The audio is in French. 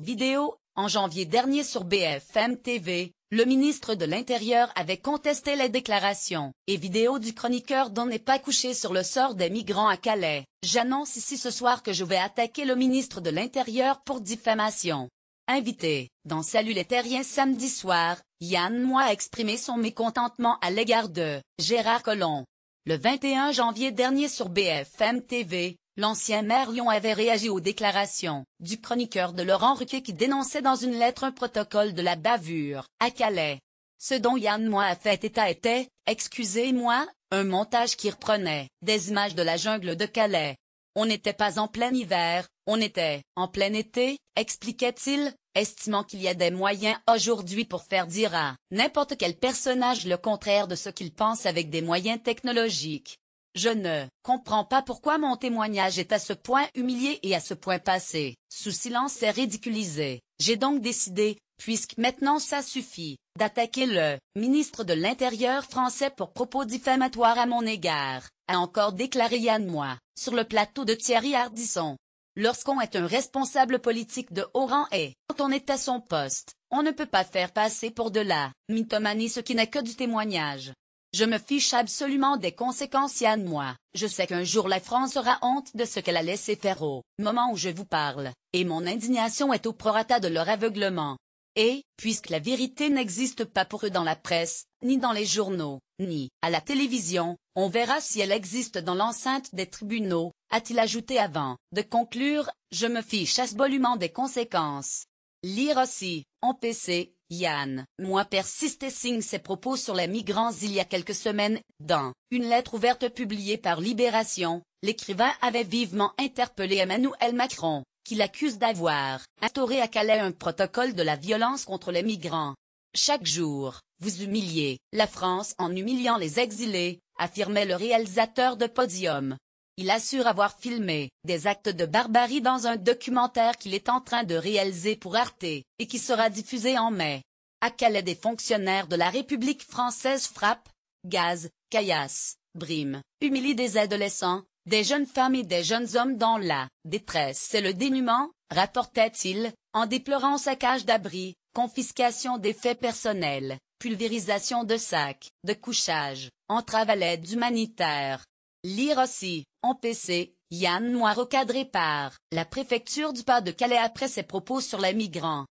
Vidéo, en janvier dernier sur BFM TV, le ministre de l'Intérieur avait contesté les déclarations et vidéos du chroniqueur dont n'est pas couché sur le sort des migrants à Calais. J'annonce ici ce soir que je vais attaquer le ministre de l'Intérieur pour diffamation. Invité, dans Salut les Terriens samedi soir, Yann Moix a exprimé son mécontentement à l'égard de Gérard Collomb. Le 21 janvier dernier sur BFM TV, l'ancien maire Lyon avait réagi aux déclarations du chroniqueur de Laurent Ruquier qui dénonçait dans une lettre un protocole de la bavure à Calais. Ce dont Yann Moix a fait état était, excusez-moi, un montage qui reprenait des images de la jungle de Calais. On n'était pas en plein hiver, on était en plein été, expliquait-il, estimant qu'il y a des moyens aujourd'hui pour faire dire à n'importe quel personnage le contraire de ce qu'il pense avec des moyens technologiques. Je ne comprends pas pourquoi mon témoignage est à ce point humilié et à ce point passé sous silence et ridiculisé. J'ai donc décidé, puisque maintenant ça suffit, d'attaquer le ministre de l'Intérieur français pour propos diffamatoires à mon égard, a encore déclaré Yann Moix, sur le plateau de Thierry Ardisson. Lorsqu'on est un responsable politique de haut rang et quand on est à son poste, on ne peut pas faire passer pour de la mythomanie ce qui n'est que du témoignage. Je me fiche absolument des conséquences Yann Moix. Je sais qu'un jour la France aura honte de ce qu'elle a laissé faire au moment où je vous parle, et mon indignation est au prorata de leur aveuglement. Et, puisque la vérité n'existe pas pour eux dans la presse, ni dans les journaux, ni à la télévision, on verra si elle existe dans l'enceinte des tribunaux, a-t-il ajouté avant de conclure, je me fiche absolument des conséquences. Lire aussi, en PC, Yann Moix persiste et signe ses propos sur les migrants il y a quelques semaines. Dans une lettre ouverte publiée par Libération, l'écrivain avait vivement interpellé Emmanuel Macron, qui l'accuse d'avoir instauré à Calais un protocole de la violence contre les migrants. Chaque jour, vous humiliez la France en humiliant les exilés, affirmait le réalisateur de Podium. Il assure avoir filmé des actes de barbarie dans un documentaire qu'il est en train de réaliser pour Arte, et qui sera diffusé en mai. À Calais, des fonctionnaires de la République française frappent, gaz, caillassent, briment, humilient des adolescents, des jeunes femmes et des jeunes hommes dans la détresse et le dénuement, rapportait-il, en déplorant saccage d'abris, confiscation des faits personnels, pulvérisation de sacs, de couchage, entrave à l'aide humanitaire. Lire aussi, en PC, Yann Moix recadré par la préfecture du Pas-de-Calais après ses propos sur les migrants.